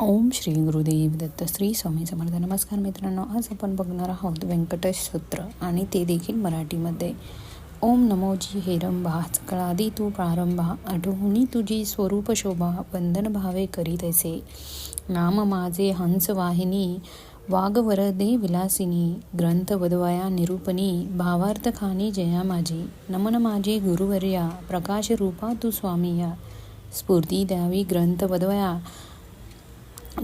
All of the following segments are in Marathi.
ओम श्री गुरुदेव दत्त. श्री स्वामी समर्थ. नमस्कार मित्रांनो, आज आपण बघणार आहोत व्यंकटेश सूत्र आणि ते देखील मराठीमध्ये. ओम नमोजी हेरंबा, सकळादी तू प्रारंभा, आठवणी तुझी स्वरूप शोभा, वंदन भावे करीत असे. नाम माझे हंस वाहिनी, वागवरदे विलासिनी, ग्रंथ वदवया निरूपणी, भावार्थ खानी जया माझी. नमन माझे गुरुवर्या, प्रकाश रूपा तू स्वामिया, स्फूर्ती द्यावी ग्रंथ वदवया,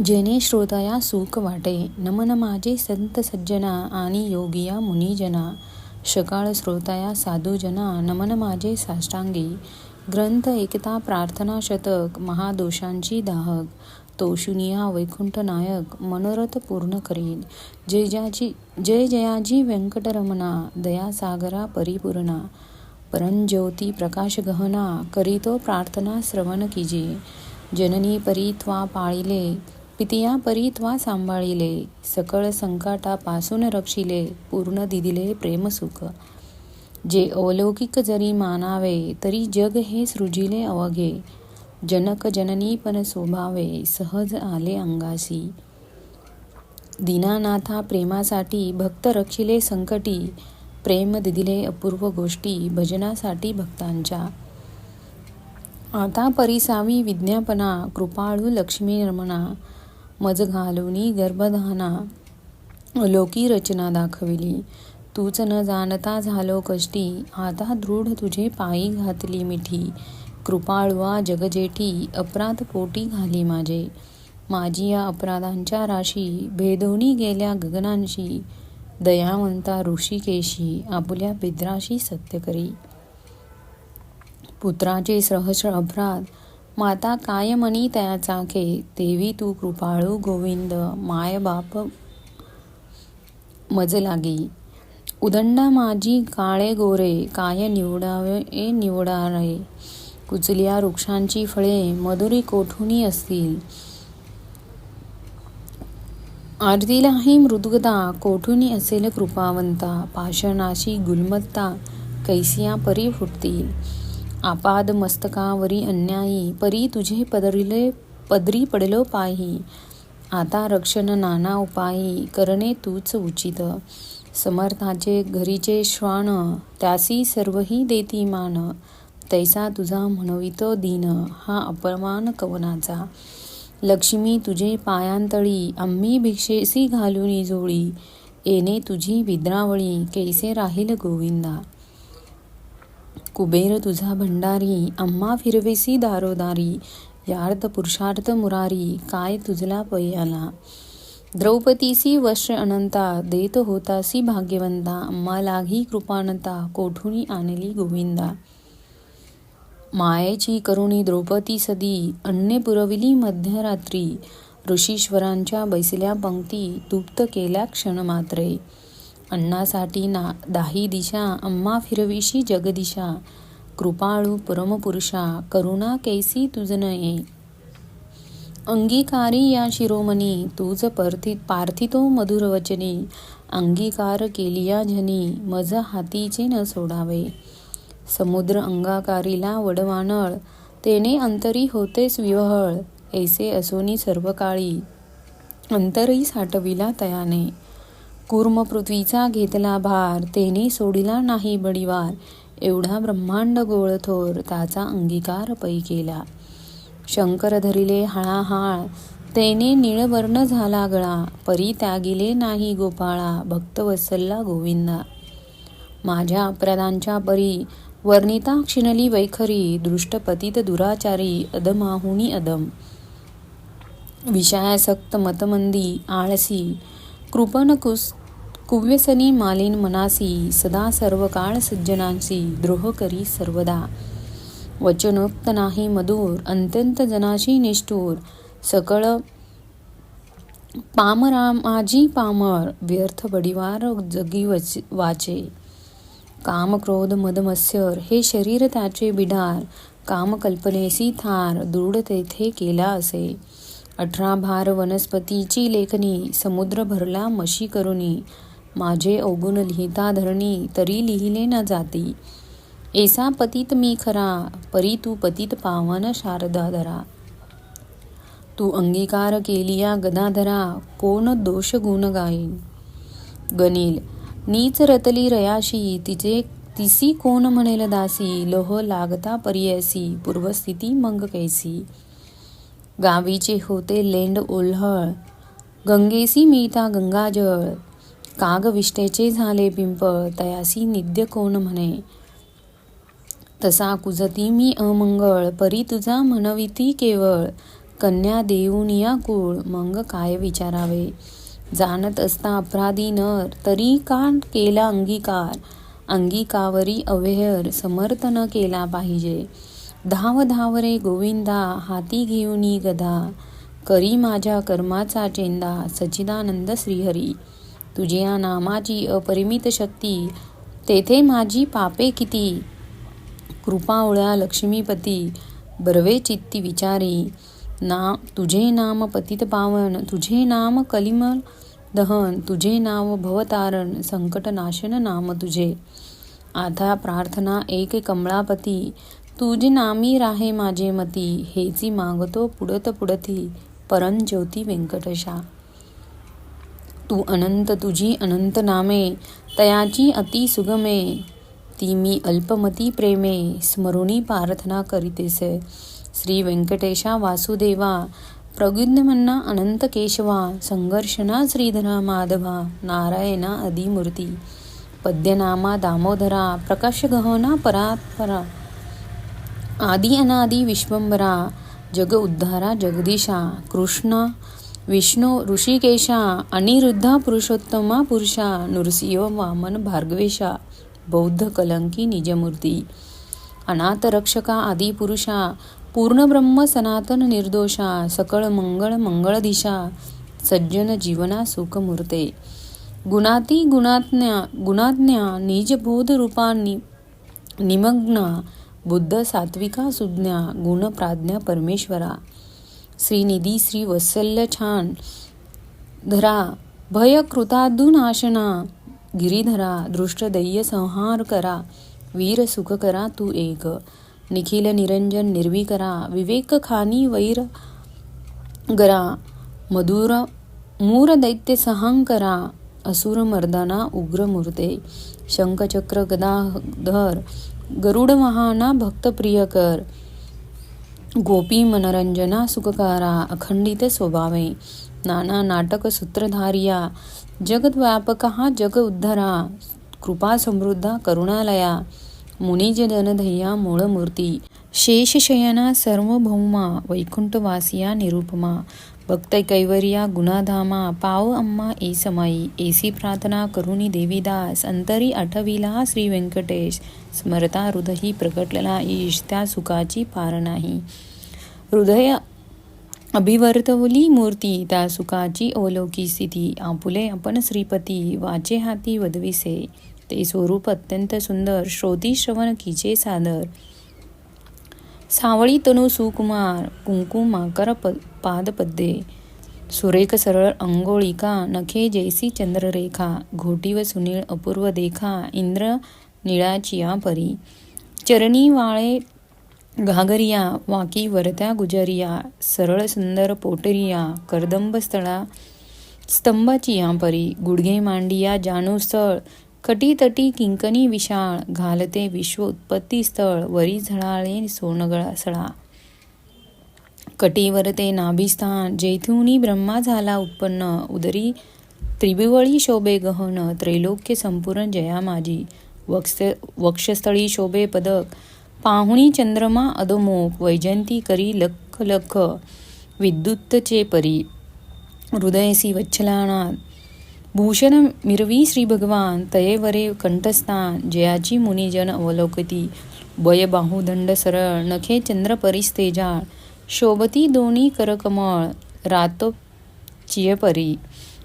जेने श्रोताया सुख वाटे. नमन माझे संत सज्जना आणि योगिया मुनिजना, सकाळ श्रोताया साधुजना. नमन माझे साष्टांगी, ग्रंथ एकता प्रार्थना शतक, महादोषांची दाहक, तोषुनिया वैकुंठ नायक, मनोरथ पूर्ण करीन. जय जयाजी व्यंकटरमणा, दयासागरा परिपूर्णा, परंज्योती प्रकाश गहना, करीतो प्रार्थना श्रवण कीजे. जननी परी त्वा पाळिले, पितिया परी त्वा सांभाळिले, सकळ संकटापासून रक्षिले, पूर्ण दिदिले प्रेमसुख. जे अलौकिक जरी मानावे, तरी जग हे सृजिले अवघे. जनक जननी पण शोभावे, सहज आले अंगासी. दीनानाथा प्रेमासाठी, भक्त रक्षिले संकटी, प्रेम दिदिले अपूर्व गोष्टी, भजनासाठी भक्तांच्या. आता परिसावी विज्ञापना, कृपाळू लक्ष्मी रमणा, मज घालुनी गर्भधाना, अलौकी रचना दाखविली. तूच न जाणता झालो कष्टी, आता दृढ तुझे पायी घातली मिठी. कृपाळुआ जगजेठी, अपराध पोटी घाली माझे. माझी या अपराधांच्या राशी, भेदोनी गेल्या गगनांशी. दयावंता ऋषिकेशी, आपुल्या पित्राशी सत्य करी. पुत्राचे सहस्र अपराध, माता काय मनी तया चाखे. तेवी तू कृपाळू गोविंद, माय बाप मज लागी. उदंडा माझी काळे गोरे, काय निवडावे निवडारे. कुचल्या वृक्षांची फळे, मधुरी कोठुनी असतील. आरतीलाही मृदुगता, कोठुनी असेल कृपावंता. पाषाणाशी गुलमत्ता, कैसिया परी फुटतील. आपाद मस्तकावरी अन्यायी, परी तुझे पदरी पडलो पायी. आता रक्षण नाना उपायी, करणे तूच उचित. समर्थाचे घरीचे श्वान, त्यासी सर्वही देती मान. तैसा तुझा म्हणवितो दीन, हा अपमान कवनाचा. लक्ष्मी तुझे पायांतळी, आम्ही भिक्षेसी घालुनी जोळी. येणे तुझी विद्रावळी, कैसे राहील गोविंदा. कुबेर तुझा भंडारी, आम्हा फिरवेसी दारोदारी. यार्थ पुरुषार्थ मुरारी, काय तुझला पयाला. द्रौपदीसी वस्त्र अनंता, देत होतासी भाग्यवंता. आम्हा लागी कृपानता, कोठुनी आणली गोविंदा. मायेची करुणी द्रौपदी सदी, अन्ने पुरविली मध्यरात्री. ऋषीश्वरांच्या बैसल्या पंक्ती, तृप्त केल्या क्षणमात्रे. अन्नासाठी दाही दिशा, आम्हा फिरविशी जगदिशा. कृपाळू परमपुरुषा, करुणा कैसी तुझ नये. अंगीकारी या शिरोमणी, तूच पार्थितो मधुर वचनी. अंगीकार केलिया जनी, मज हातीचे न सोडावे. समुद्र अंगाकारीला वडवानळ, तेने अंतरी होतेस विवहळ. ऐसे असोनी सर्व काळी, अंतरही साठविला तयाने. कूर्म पृथ्वीचा घेतला भार, तेने सोडिला नाही बडिवार. एवढा ब्रह्मांड गोळथोर, त्याचा अंगीकार पै केला. शंकर धरिले हळाहाळ, तेने निळवर्ण झाला गळा. परी त्यागिले नाही गोपाळा, भक्तवत्सला गोविंदा. माझ्या अपराधांच्या परी, वर्णिता क्षिणली वैखरी. दृष्टपतित दुराचारी, अदमाहुनी अदम. विषयासक्त मतमंदी, आळसी. कृपण कुव्यसनी मालिन मनासी. सदा सर्व काळ सज्जनांसी, द्रोह करी सर्वदा. वचनोक्त नाही मधुर, अत्यंत जनाशी निष्ठुर. सकळ पामरा माझी पामर, व्यर्थ बडिवार जगी वाचे. काम क्रोध मदमत्सर, हे शरीर त्याचे बिडार. काम कल्पनेसी थार, दृढ तेथे केला असे. 18 भार वनस्पतीची लेखनी, समुद्र भरला मशी करुनी. माझे अवगुण लिहिता धरणी, तरी लिहिले न जाती. ऐसा पतित मी खरा, परी तू पतित पावन शारदा धरा. तू अंगीकार केलिया गदाधरा, कोण दोष गुण गाईन. गणिल, नीच रतली रयाशी, तिसी कोण म्हणेल दासी. लोह लागता परियसी, पूर्वस्थिती मंग कैसी. गावीचे होते लेंड ओल्हळ, गंगेसी मिळता गंगाजळ. काग विष्टेचे झाले पिंपळ, तयासी निद्य कोण म्हणे. तसा कुजती मी अमंगळ, परी तुझा म्हणविती केवळ. कन्या देऊनिया कुळ, मग काय विचारावे. जाणत असता अपराधी नर, तरी का केला अंगीकार. अंगिकावरी अव्हेर, समर्थ न केला पाहिजे. धाव धाव रे गोविंदा, हाती घेऊनी गदा. करी माझ्या कर्माचा चेंदा, सच्चिदानंद श्रीहरी. तुझ्या नामाची अपरिमित शक्ती, तेथे माझी पापे किती. कृपावळ्या लक्ष्मीपती, बर्वे चित्ती विचारी. तुझे नाम पतित पावन, तुझे नाम कलिमल दहन. तुझे नाव भवतारण, संकटनाशन नाम तुझे. आता प्रार्थना एक कमळापती, तुझे नामी राहे माझे मती. हेची मागतो पुढत पुढती, परंज्योती व्यंकटेशा. तू अनंत, तुझी अनंत नामे, तयाची अति सुगमे. ती मी अल्पमती प्रेमे, स्मरुनी प्रार्थना करीतेसे. श्री व्यंकटेशा वासुदेवा, प्रद्युम्ना अनंत केशवा. संघर्षणा श्रीधरा माधवा, नारायणा आदिमूर्ती. पद्यनामा दामोदरा, प्रकाश गहना परात्परा. आदि अनादि विश्वंभरा, जग उद्धारा जगदीशा. कृष्ण विष्णू ऋषिकेशा, अनिरुद्धा पुरुषोत्तमा पुरुषा. नृसिंह वामन भार्गवेशा, बौद्ध कलंकी निजमूर्ती. अनाथ रक्षका आदि पुरुषा, पूर्ण ब्रह्म सनातन निर्दोषा. सकळ मंगळ मंगळ दिशा, सज्जन जीवना सुखमूर्ते. गुणाती गुणाज्ञा, निजबोध रूपा निमग्ना. बुद्ध सात्विका सुज्ञा, गुण प्राज्ञा परमेश्वरा. श्रीनिधी श्री वत्सल्य छान धरा, भय कृतादुनाशना. गिरीधरा, दृष्ट दैय संहार करा. वीर सुख करा तू एक. निखिल निरंजन निर्विकरा, विवेक खानी वैर गरा. मधुर मूर दैत्य सहांकरा, असुर मर्दाना उग्र मूर्ते. शंखचक्र गदाधर, गरुड वाहना भक्त प्रियकर. गोपी मनरंजना सुखकारा, अखंडित स्वभावे. नाना नाटक सूत्रधारिया, जगद्व्यापका जग उद्धरा. कृपा समृद्धा करुणालया, मुनिज जनधैया मूळमूर्ती. शेषशयना सर्वभौमा, वैकुंठवासिया निरुपमा. भक्त कैवर्या गुणाधामा, पाव अम्मा ए समाई. एसी प्रार्थना करुणी देवीदास, अंतरी आठविला श्री व्यंकटेश. स्मरता हृदयी प्रकटला ईश, त्या सुखाची पार नाही. हृदय अभिवर्तवली मूर्ती, त्या सुखाची अवलोकी स्थिती. आपुले आपण श्रीपती, वाचे हाती वदविसे. ते स्वरूप अत्यंत सुंदर, श्रोती श्रवण कीचे सादर. सावळी तनु सुकुमार, कुंकुम माकर पादपद्ये. सुरेख सरळ अंगोळिका, नखे जैसी चंद्ररेखा. घोटीव सुनीळ अपूर्व देखा, इंद्र निळाचिया परी. चरणी वाळे घागरिया, वाकी वरत्या गुजरिया. सरळ सुंदर पोटरिया, करदंब स्थळा स्तंभाचिया परी. गुडघे मांडिया जानू स्थळ, कटीतटी किंकणी विशाळ. घालते विश्व उत्पत्ती स्थळ, वरी झळाळे सोनगळा सळा. कटीवरते नाभिस्थान, जैथुनी ब्रह्मा झाला उत्पन्न. उदरी त्रिभुवळी शोभे गहन, त्रैलोक्य संपूर्ण जया माझी. वक्षस्थळी शोभे पदक, पाहुणी चंद्रमा अधोमुख. वैजयंती करी लख लख, विद्युतचे परी. हृदयसी वच्छलानात, भूषण मिरवी श्री भगवान. तयेवरे कंठस्थान, जयाची मुनिजन अवलोकती. वय बाहुदंड सरळ, नखे चंद्र परिस्तेजाळ. शोभती दोन्ही करकमळ, रातो चियपरी.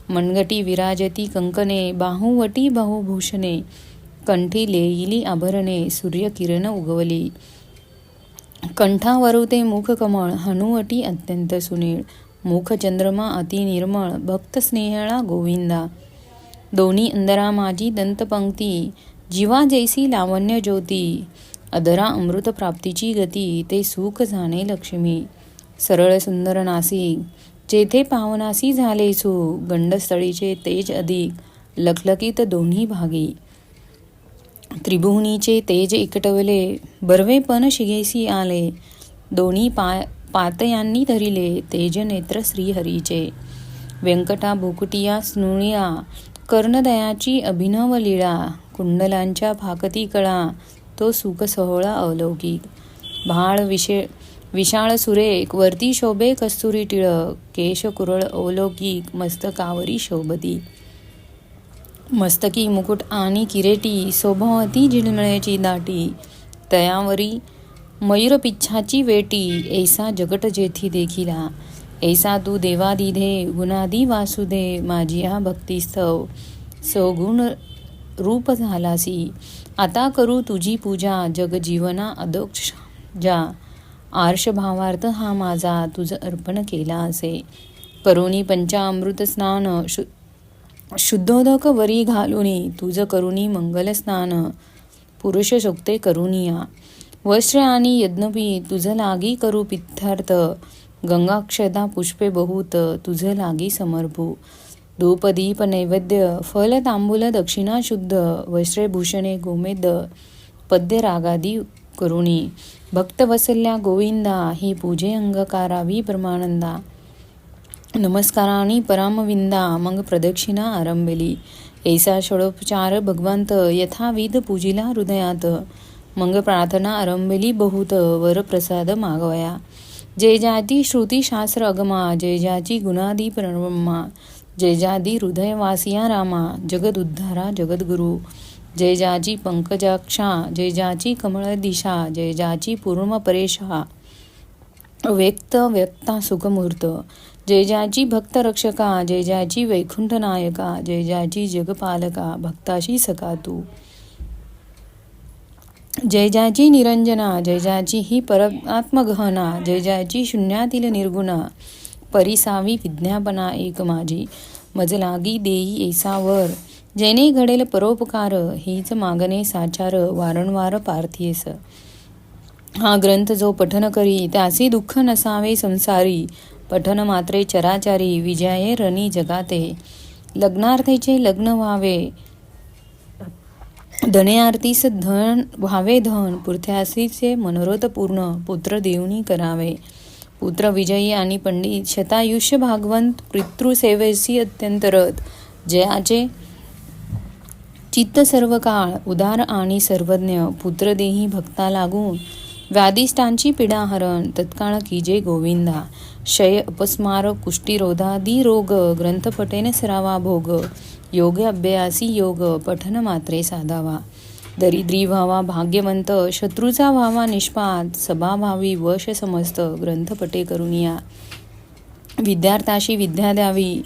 मनगटी विराजती कंकणे, बाहुवटी बाहुभूषणे. कंठी लेईली आभरणे, सूर्यकिरण उगवली. कंठावरुते मुख कमळ, हनुवटी अत्यंत सुनीळ. मुख चंद्रमा अति निर्मळ, भक्त स्नेहळा गोविंदा. दोन्ही अंदरा माझी दंतपंक्ती, जीवा जैसी लावण्य ज्योती. अधरा अमृत प्राप्तीची गती, ते सुख जाणे लक्ष्मी. सरळ सुंदर नासिक जेथे पावनासी झाले सु, गंडस्थळीचे तेज अधिक लखलखीत दोन्ही भागी. त्रिभुवनीचे तेज एकटवले, बर्वे पण शिगेसी आले. दोन्ही पातयांनी धरिले, तेज नेत्र श्रीहरीचे. व्यंकटा भुकटिया स्नुळिया, कर्णदयाची अभिनव लीळा. कुंडलांच्या फाकती कळा, तो सुख सोहळा अलौकिक. भाळ विशाळ सुरेख, वरती शोभे कस्तुरी टिळक. केश कुरळ अलौकिक, मस्तकावरी शोभती. मस्तकी मुकुट आणि किरेटी, शोभावती झिलमिलेची दाटी. तयावरी मयूरपिच्छाची वेटी, ऐसा जगट जेथी देखिला. ऐसा तू देवादिदेव, गुणादी वासुदेव. माझिया भक्तिस्तव, सगुण रूप झालासी. आता करू तुझी पूजा, जग जीवना अदोक्ष जा. आर्ष भावार्थ हा माझा, तुझ अर्पण केला असे. करुणी पंचामृत स्नान, शुद्धोदक वरी घालुनी. तुझ करुणी मंगल स्नान, पुरुष शोक्ते करुनिया. वस्त्र आणि यज्ञपी, तुझ लागी करू पित्थार्थ. गंगाक्षदा पुष्पे बहुत, तुझ लागी समर्पू. धूप दीप नैवेद्य, फल तांबूल दक्षिणा शुद्ध. वस्त्रे भूषणे गोमेद, पद्य रागादी करुणी. भक्त वसल्या गोविंदा, ही पूजे अंगकारावी परमानंदा. नमस्काराने परामविंदा, मग प्रदक्षिणा आरंभली. ऐसा षडोपचार भगवंत, यथाविध पूजिला हृदयात. मग प्रार्थना आरंभली बहुत, वर प्रसाद मागवया. जय जाती श्रुती शास्त्र अगमा, जय जाची गुणादी ब्रह्मा. जय जादी हृदय वासिया रामा, जगद उद्धारा जगद्गुरु. जय जाची पंकजाक्षा, जय जाची कमळ दिशा. जय जाची पूर्ण परेशा, व्यक्ता सुखमूर्त. जय जाची भक्त रक्षका, जय जाची वैकुंठ नायका. जय जाची जगपालका, भक्ताशी सखा तू. जय जाची निरंजना, जय जाची ही परमात्मगहना. जय जाची शून्यातील निर्गुणा, परिसावी विज्ञापना एक माझी. मज लागी देई ऐसावर, जेणे घडेल परोपकार. हीच मागणे साचार, वारंवार पार्थियेस. हा ग्रंथ जो पठन करी, त्यासी दुःख नसावे संसारी. पठन मात्रे चराचारी, विजये रणी जगाते. लग्नार्थीचे लग्न व्हावे, धन्यार्थीस धन व्हावे धन. पुत्रयासीचे मनोरथ पूर्ण, पुत्र देवनी करावे. पुत्र विजयी आणि पंडित, शतायुष्य भागवंत. पितृसेवेसी अत्यंत रत, जयाचे चित्त सर्व काळ. उदार आणि सर्वज्ञ, पुत्र देही भक्ता लागून. व्याधिष्टांची पीडाहरण, तत्काळ कीजे गोविंदा. क्षय अपस्मार कुष्ठिरोधादी रोग, ग्रंथ पटेन सरावा भोग. योग अभ्यासी योग, पठन मात्रे साधावा. दरिद्री व्हावा भाग्यवंत, शत्रूचा व्हावा निष्पाद. सभा व्हावी वश समस्त, ग्रंथ पटे करुनिया. विद्यार्थ्याशी विद्या द्यावी,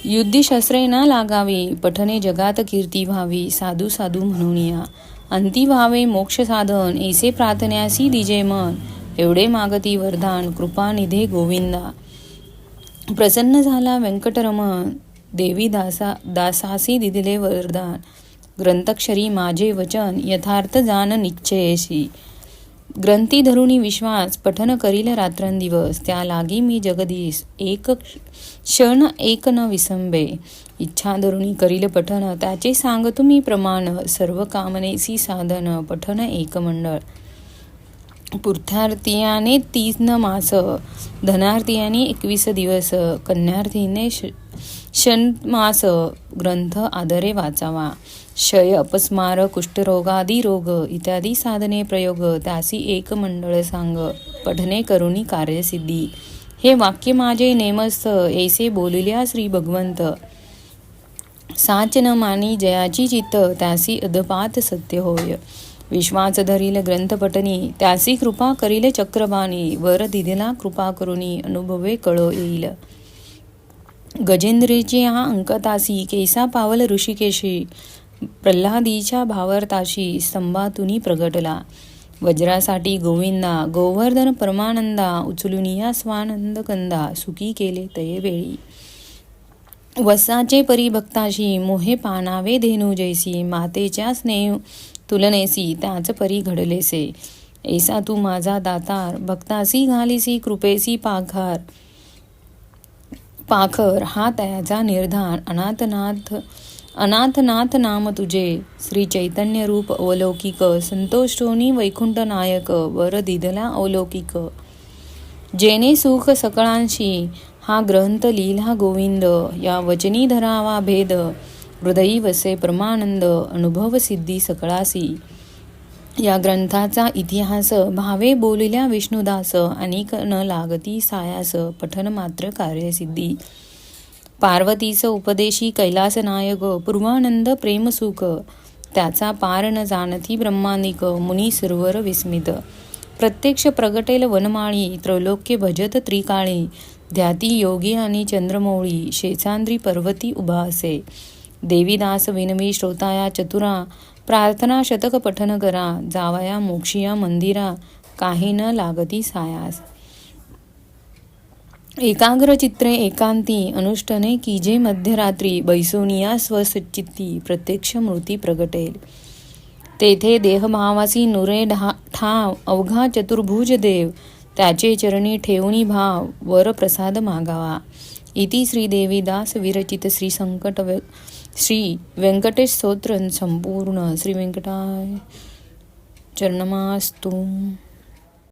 युद्धिशस्त्रे न लागावी. पठने जगात कीर्ती व्हावी, साधू साधू म्हणूनिया. अंती व्हावे मोक्ष साधन, ऐसे प्रार्थन्यासी दिजे मन. एवढे मागती वरदान, कृपानिधे गोविंदा. प्रसन्न झाला व्यंकटरमण, देवी दासासी दिदिले वरदान. ग्रंथाक्षरी माझे वचन, यथार्थ जाण निश्चयेशी. ग्रंथी धरुणी विश्वास, पठन करील रात्रंदिवस. त्या लागी मी जगदीश, एक क्षण एक न विसंबे. इच्छा धरुणी करील पठन, त्याचे सांग तुम्ही प्रमाण. सर्व कामनेसी साधन, पठन एक मंडळ. पुरुषार्थीयाने 3 मास, धनार्थीयाने 21 दिवस. कन्यार्थीने षण्मास, ग्रंथ आदरे वाचावा. क्षय अपस्मार कुष्ठरोगादी रोग, इत्यादी साधने प्रयोग. त्यासी एक मंडळ सांग, पठने करुणी कार्यसिद्धी. हे वाक्य माझे नेमस्थ, ऐसे बोलिल्या श्री भगवंत. साच न मानी जयाची चित्त, त्यासी अदपात सत्य होय. विश्वास धरील ग्रंथ पठनी, त्यासी कृपा करील चक्रबाणी. वर दिदिला कृपा करुणी, अनुभवे कळो येईल. गजेंद्रीचे हा अंकतासी, केसा पावल ऋषिकेशी. प्रल्हादीच्या भावार्थाशी, स्तंभातुनी प्रगटला. वज्रासाठी गोविंदा, गोवर्धन परमानंदा. उचलुनिया स्वानंद कंदा, सुखी केले तये वेळी. वसाचे परिभक्ताशी, मोहे पानावे धेनू जैसी. मातेच्या स्नेह तुलनेसी, त्याच परी घडलेसे. ऐसा तू माझा दातार, भक्तासी घालीसी कृपेसी पाखर, हा तयाचा निर्धार. अनाथनाथ नाम तुझे, श्री चैतन्य रूप अवलौकिक, संतोषोनी वैकुंठ नायक, वर दिदला अवलौकिक. जेने सुख सकळांशी, हा ग्रंथ लिहिला गोविंद, या वचनी धरावा भेद, हृदयी वसे परमानंद, अनुभव सिद्धी सकळासी. या ग्रंथाचा इतिहास, भावे बोलल्या विष्णुदास, अनेक न लागती सायास, पठन मात्र कार्यसिद्धी. पार्वतीस उपदेशी कैलास नायक, पूर्वानंद प्रेमसुख, त्याचा पार न जाणती ब्रह्मानिक, मुनी सुरवर विस्मित. प्रत्यक्ष प्रगटेल वनमाळी, त्रैलोक्य भजत त्रिकाळी, ध्याती योगी आणि चंद्रमौळी, शेचांद्री पर्वती उभा असे. देवीदास विनवी श्रोताया चतुरा, प्रार्थना शतक पठन करा, जावया मोक्षिया मंदिरा, काही न लागती सायास. एकाग्र चित्रे एकांती, अनुष्ठने कीजे मध्यरात्री, बैसोनिया स्वसचित्ती, प्रत्यक्ष मूर्ती प्रगटेल. तेथे देहभावासी नुरे ठाव, अवघा चतुर्भुज देव, त्याचे चरणी ठेवणी भाव, वर प्रसाद मागावा. इति श्री देवीदास विरचित श्री व्यंकटेश स्तोत्र संपूर्ण. श्री व्यंकटाय चरणमास्तु.